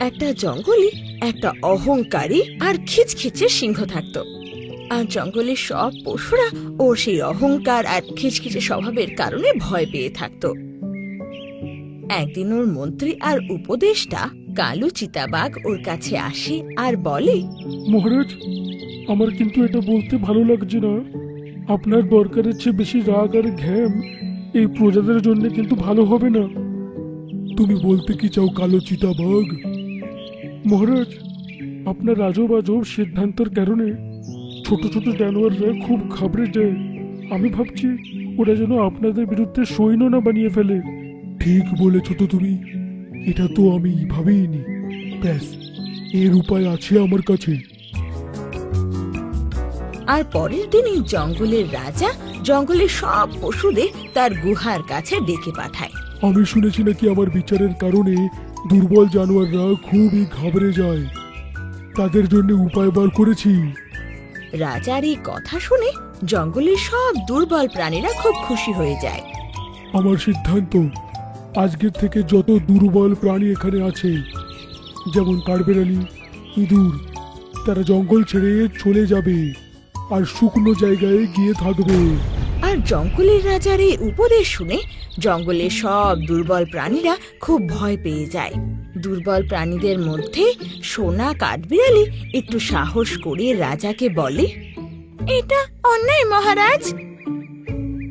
একটা জঙ্গলে একটা অহংকারী আর খিচখিচে সিংহ থাকতো। আর জঙ্গলের সব পশুরা ওর সেই অহংকার আর খিচখিচে স্বভাবের কারণে ভয় পেয়ে থাকতো। একদিন ওর মন্ত্রী আর উপদেষ্টা কালো চিতাবাঘ ওর কাছে আসে আর বলে, মহারাজ, আমার কিন্তু এটা বলতে ভালো লাগছে না। আপনার দরকারের চেয়ে বেশি রাগ আর ঘ্যাম এই প্রজাদের জন্য কিন্তু ভালো হবে না। তুমি বলতে কি চাও কালো চিতাবাঘ? মহারাজ, আপনার আজব আজব সিদ্ধান্তের কারণে ছোট ছোট জানোয়াররা খুব ঘাবড়ে যায়। আমি ভাবছি ওরা যেন আপনাদের বিরুদ্ধে সৈন্য না বানিয়ে ফেলে। ঠিক বলেছ তো তুমি, এটা তো আমি ভাবিনি। ব্যাস, এর উপায় আছে আমার কাছে। আর পরের দিনই জঙ্গলের রাজা জঙ্গলের সব পশুদের তার গুহার কাছে ডেকে পাঠায়। আমি শুনেছি নাকি আমার বিচারের কারণে দুর্বল জানোয়াররা খুবই ঘাবড়ে যায়। তাদের জন্য উপায় বার করেছি। রাজার এই কথা শুনে জঙ্গলের সব দুর্বল প্রাণীরা খুব খুশি হয়ে যায়। আমার সিদ্ধান্ত, আজকের থেকে যত দুর্বল প্রাণী এখানে আছে, যেমন কাঠবেড়ালি, ইঁদুর, তারা জঙ্গল ছেড়ে চলে যাবে আর শুকনো জায়গায় গিয়ে থাকবে। আর জঙ্গলের রাজার এই উপদেশ শুনে জঙ্গলের সব দুর্বল প্রাণীরা খুব ভয় পেয়ে যায়। দুর্বল প্রাণীদের মধ্যে সোনা কাঠবিড়ালি একটু সাহস করে রাজাকে বলে, এটা অন্যায় মহারাজ।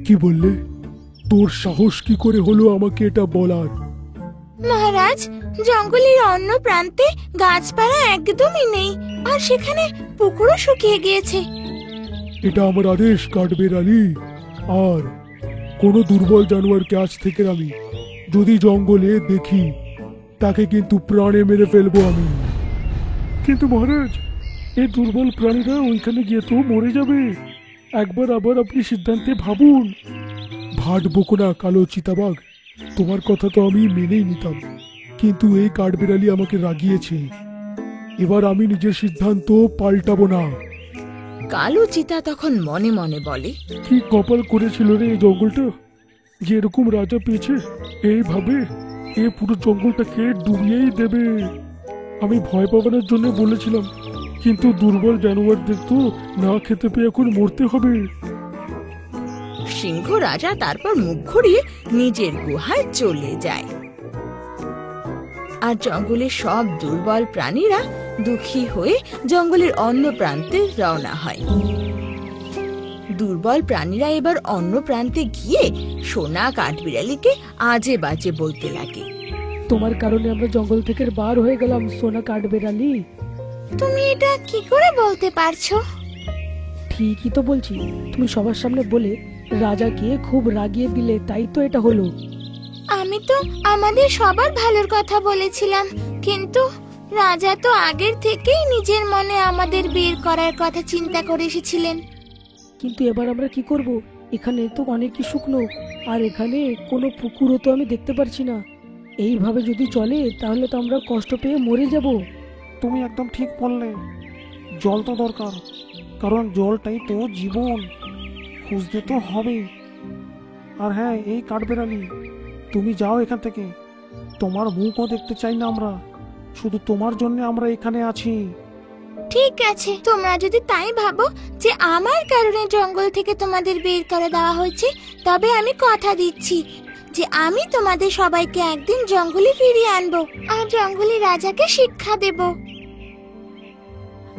কি বললে? তোর সাহস কি করে হলো আমাকে এটা বলার? মহারাজ, জঙ্গলের অন্য প্রান্তে গাছপালা একদমই নেই, আর সেখানে পুকুরও শুকিয়ে গিয়েছে। এটা আমার আদেশ কাঠবেড়ালি। আর কোনো দুর্বল জানোয়ারকে আজ থেকে আমি যদি জঙ্গলে দেখি, তাকে কিন্তু প্রাণে মেরে ফেলবো আমি। কিন্তু মহারাজ, এই দুর্বল প্রাণীরা ওইখানে গিয়ে তো মরে যাবে। একবার আবার আপনি সিদ্ধান্তে ভাবুন। ভাটবো না কালো চিতাবাঘ, তোমার কথা তো আমি মেনেই নিতাম, কিন্তু এই কাঠবেড়ালি আমাকে রাগিয়েছে। এবার আমি নিজের সিদ্ধান্ত পাল্টাবো না। কালো চিতা তখন মনে মনে বলে, কি কপাল করেছিল রে এই জঙ্গলটা, যে এরকম রাজা পেয়েছে। এইভাবে এ পুরো জঙ্গলটাকে ডুবিয়েই দেবে। আমি ভয় পাবানোর জন্য বলেছিলাম, কিন্তু দুর্বল জানোয়ারদের তো না খেতে পেয়ে এখন মরতে হবে। সিংহ রাজা তারপর মুখ ঘুরিয়ে নিজের গুহায় চলে যায়। আর জঙ্গলের সব দুর্বল প্রাণীরা দুঃখী হয়ে জঙ্গলের অন্য প্রান্তে রওনা হয়। দুর্বল প্রাণীরা এবার অন্য প্রান্তে গিয়ে সোনা কাঠবিড়ালিকে আজে বাজে বলতে লাগে, তোমার কারণে আমরা জঙ্গল থেকে বার হয়ে গেলাম সোনা কাঠবেড়ালি। তুমি এটা কি করে বলতে পারছো? ঠিকই তো বলছি, তুমি সবার সামনে বলে রাজাকে খুব রাগিয়ে দিলে, তাই তো এটা হলো। আমি তো আমাদের সবার ভালোর কথা বলেছিলাম, কিন্তু রাজা তো আগের থেকেই নিজের মনে আমাদের বের করার কথা চিন্তা করে এসেছিলেন। কিন্তু এবার আমরা কি করব? এখানে তো অনেকই শুকনো, আর এখানে কোনো পুকুরও তো আমি দেখতে পারছি না। এইভাবে যদি চলে তাহলে তো আমরা কষ্ট পেয়ে মরে যাব। তুমি একদম ঠিক বললে, জল তো দরকার, কারণ জলটাই তো জীবন। খুঁজতে তো হবে। আর হ্যাঁ, এই কাঠবেড়ালি, তুমি যাও এখান থেকে। তোমার মুখও দেখতে চাই না আমরা, শুধু তোমার জন্য আমরা এখানে আছি। ঠিক আছে, তোমরা যদি তাই ভাবো যে আমার কারণে জঙ্গল থেকে তোমাদের বের করে দেওয়া হয়েছে, তবে আমি কথা দিচ্ছি যে আমি তোমাদের সবাইকে একদিন জঙ্গলে ফিরিয়ে আনবো আর জঙ্গলি রাজাকে শিক্ষা দেব।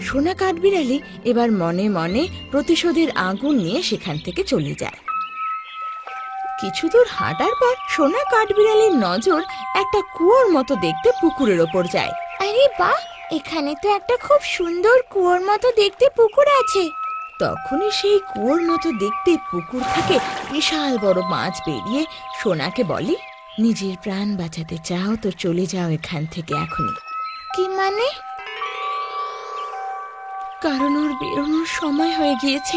সোনা কাঠবিড়ালি এবার মনে মনে প্রতিশোধের আগুন নিয়ে সেখান থেকে চলে যায়। কিছু দূর হাঁটার পর সোনা কাঠবিড়ালির নজর একটা কুয়োর মতো দেখতে পুকুরের ওপর যায়। আরে বাহ, এখানে তো একটা খুব সুন্দর কুয়োর মতো দেখতে পুকুর আছে। তখনই সেই কুয়োর মতো দেখতে পুকুর থেকে বিশাল বড় মাছ বেরিয়ে সোনাকে বলে, নিজের প্রাণ বাঁচাতে চাও তো চলে যাও এখান থেকে এখনই। কি মানে? কারণ ওর বেরোনোর সময় হয়ে গিয়েছে,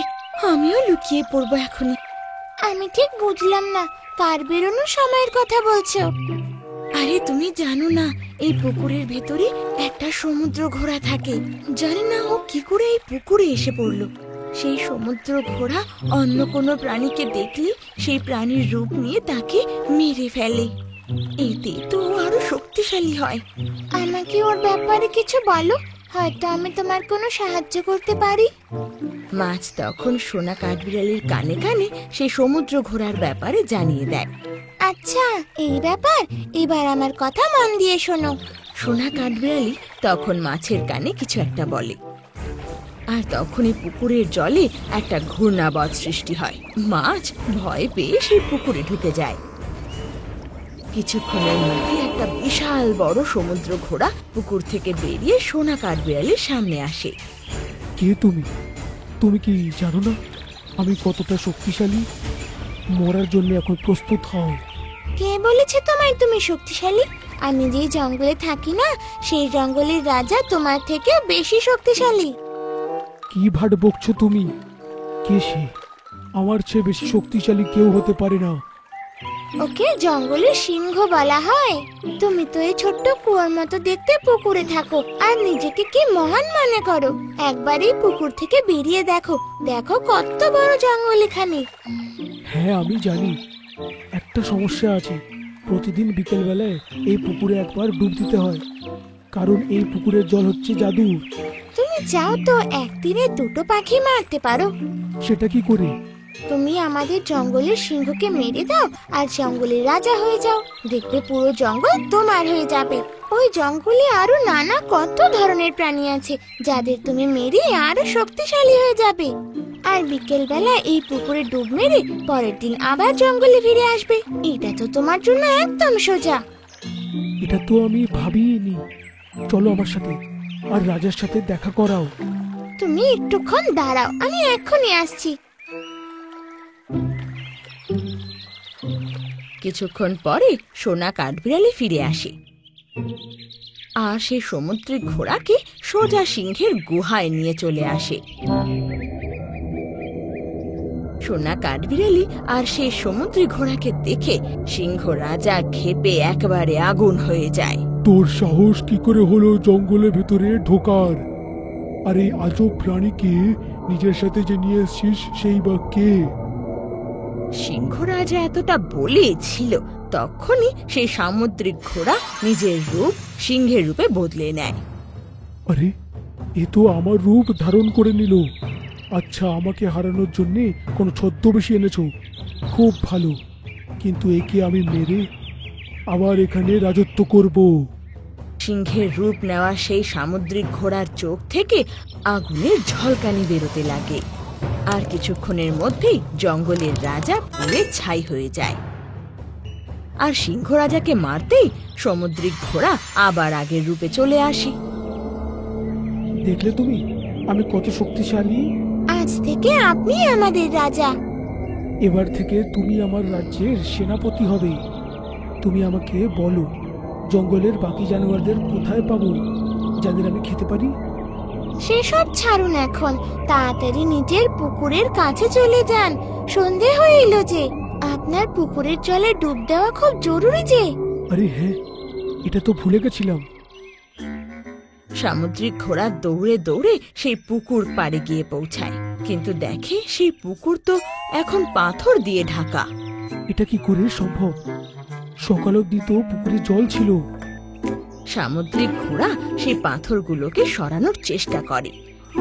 আমিও লুকিয়ে পড়বো এখনই। আমি ঠিক বুঝলাম না, কার বেরোনোর সময়ের কথা বলছো? আরে তুমি জানো না, এই পুকুরের ভেতরে একটা সমুদ্র ঘোড়া থাকে। জানি না ও কি করে এই পুকুরে এসে পড়লো। সেই সমুদ্র ঘোড়া অন্য কোনো প্রাণীকে দেখলে সেই প্রাণীর রূপ নিয়ে তাকে মেরে ফেলে। এতে তো ও আরো শক্তিশালী শক্তিশালী হয়। আমাকে ওর ব্যাপারে কিছু বলো, হয়তো আমি তোমার কোনো সাহায্য করতে পারি। মাছ তখন সোনা কাঠবিড়ালির কানে কানে সেই সমুদ্র ঘোড়ার ব্যাপারে জানিয়ে দেয়। আচ্ছা, এই ব্যাপার, এবার আমার কথা মন দিয়ে শোনো। সোনা কাঠবিড়ালি তখন মাছের কানে কিছু একটা বলে, আর তখনই পুকুরের জলে একটা ঘূর্ণাবৎ সৃষ্টি হয়। মাছ ভয় পেয়ে সেই পুকুরে ঢুকে যায়। কিছুক্ষণের মধ্যে একটা বিশাল বড় সমুদ্র ঘোড়া পুকুর থেকে বেরিয়ে সোনা কাঠবিড়ালির সামনে আসে। কে তুমি? তুমি কি জানো না আমি কতটা শক্তিশালী? মরার জন্য এখন প্রস্তুত হও। কে বলেছে তোমায় তুমি শক্তিশালী? আমি যে জঙ্গলে থাকি না, সেই জঙ্গলের রাজা তোমার থেকে বেশি শক্তিশালী। কি ভাট বকছো তুমি? কে সে? আমার চেয়ে বেশি শক্তিশালী কেউ হতে পারে না। ওকে জঙ্গলের সিংহ বলা হয়। তুমি তো এই ছোট্ট কুয়োর মতো দেখতে পুকুরে থাকো আর নিজেকে কি মহান মনে করো। একবার এই পুকুর থেকে বেরিয়ে দেখো, দেখো কত বড় জঙ্গল এখানে। হ্যাঁ আমি জানি, একটা সমস্যা আছে। প্রতিদিন বিকেলবেলায় এই পুকুরে একবার ডুব দিতে হয়, কারণ এই পুকুরের জল হচ্ছে জাদু। তুমি চাও তো একদিনে দুটো পাখি মারতে পারো। সেটা কি করে? তুমি আমাদের জঙ্গলের সিংহকে মেরে দাও আর জঙ্গলের রাজা হয়ে যাও, দেখবে পুরো জঙ্গল তোমার হয়ে যাবে। ওই জঙ্গলে আরো নানা কত ধরনের প্রাণী আছে যাদের তুমি মেরে আরো শক্তিশালী হয়ে যাবে। আর বিকেল বেলা এই পুকুরে ডুব মেরে পরের দিন আবার জঙ্গলে ফিরে আসবে। এটা তো তোমার জন্য একদম সোজা। এটা তো আমি ভাবিনি। চলো আমার সাথে, আর রাজার সাথে দেখা করাও। তুমি একটুক্ষণ দাঁড়াও, আমি এক্ষুনি আসছি। কিছুক্ষণ পরে সোনা কাঠবিড়ালি ফিরে আসে, আর সেই সমুদ্রের ঘোড়াকে সোজা সিংহের গুহায় নিয়ে চলে আসে। সোনা কাঠবিড়ালি আর সেই সমুদ্রী ঘোড়াকে দেখে সিংহ রাজা ক্ষেপে একেবারে আগুন হয়ে যায়। তোর সাহস কি করে হলো জঙ্গলের ভেতরে ঢোকার? আর এই আজব প্রাণীকে নিজের সাথে যে নিয়ে এসছিস সেই বা কে? সিংহ রাজা এতটা বলেছিল, তখনই সেই সামুদ্রিক ঘোড়া নিজের রূপ সিংহের রূপে বদলে নেয়। আরে, এ তো আমার রূপ ধারণ করে নিল। আচ্ছা, আমাকে হারানোর জন্য কোনো ছদ্মবেশী এনেছো, খুব ভালো। কিন্তু একে আমি মেরে আবার এখানে রাজত্ব করব। সিংহের রূপ নেওয়া সেই সামুদ্রিক ঘোড়ার চোখ থেকে আগুনের ঝলকানি বেরোতে লাগে, আর কিছুক্ষণের মধ্যেই জঙ্গলের রাজা পুড়ে ছাই হয়ে যায়। আর সিংহ রাজাকে মারতেই সামুদ্রিক ঘোড়া আবার আগের রূপে চলে আসে। দেখলে তুমি আমি কত শক্তিশালী? আজ থেকে আপনি আমাদের রাজা। এবার থেকে তুমি আমার রাজ্যের সেনাপতি হবে। তুমি আমাকে বলো, জঙ্গলের বাকি জানোয়ারদের কোথায় পাবো যাদের আমি খেতে পারি? সেসব ছাড়ুন এখন, তাড়াতাড়ি নিজের পুকুরের কাছে চলে যান। সন্ধে হয়ে এলো যে, আপনার পুকুরের জলে ডুব দেওয়া খুব জরুরি যে। আরে হ্যাঁ, এটা তো ভুলে গেছিলাম। সামুদ্রিক ঘোড়া দৌড়ে দৌড়ে সেই পুকুর পাড়ে গিয়ে পৌঁছায়, কিন্তু দেখে সেই পুকুর তো এখন পাথর দিয়ে ঢাকা। এটা কি করে সম্ভব? সকাল অব্দি তো পুকুরে জল ছিল। সামুদ্রিক ঘোড়া সেই পাথরগুলোকে সরানোর চেষ্টা করে,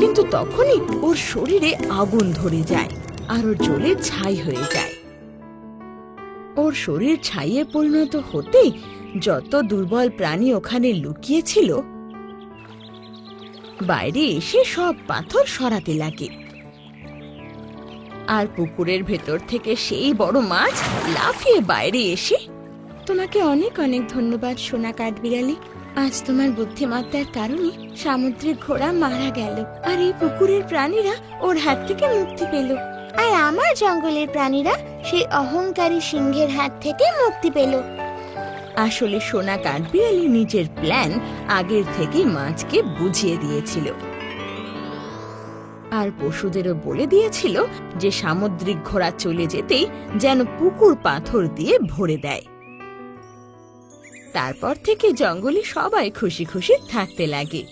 কিন্তু তখনই ওর শরীরে আগুন ধরে যায় আর ওর জ্বলে ছাই হয়ে যায়। ওর শরীর ছাইয়ে পরিণত হতেই যত দুর্বল প্রাণী ওখানে লুকিয়েছিল বাইরে এসে সব পাথর সরাতে লাগে। আর পুকুরের ভেতর থেকে সেই বড় মাছ লাফিয়ে বাইরে এসে, তোমাকে অনেক অনেক ধন্যবাদ সোনা কাঠবিড়ালি। আজ তোমার বুদ্ধিমত্তার কারণে সামুদ্রিক ঘোড়া মারা গেল, আর এই পুকুরের প্রাণীরা ওর হাত থেকে মুক্তি পেল। আর আমার জঙ্গলের প্রাণীরা সেই অহংকারী সিংহের হাত থেকে মুক্তি পেল। আসলে সোনা কাঠবিড়ালি নিজের প্ল্যান আগের থেকে মাছকে বুঝিয়ে দিয়েছিল, আর পশুদেরও বলে দিয়েছিল যে সামুদ্রিক ঘোড়া চলে যেতেই যেন পুকুর পাথর দিয়ে ভরে দেয়। তারপর থেকে জঙ্গলে সবাই খুশি খুশি থাকতে লাগে।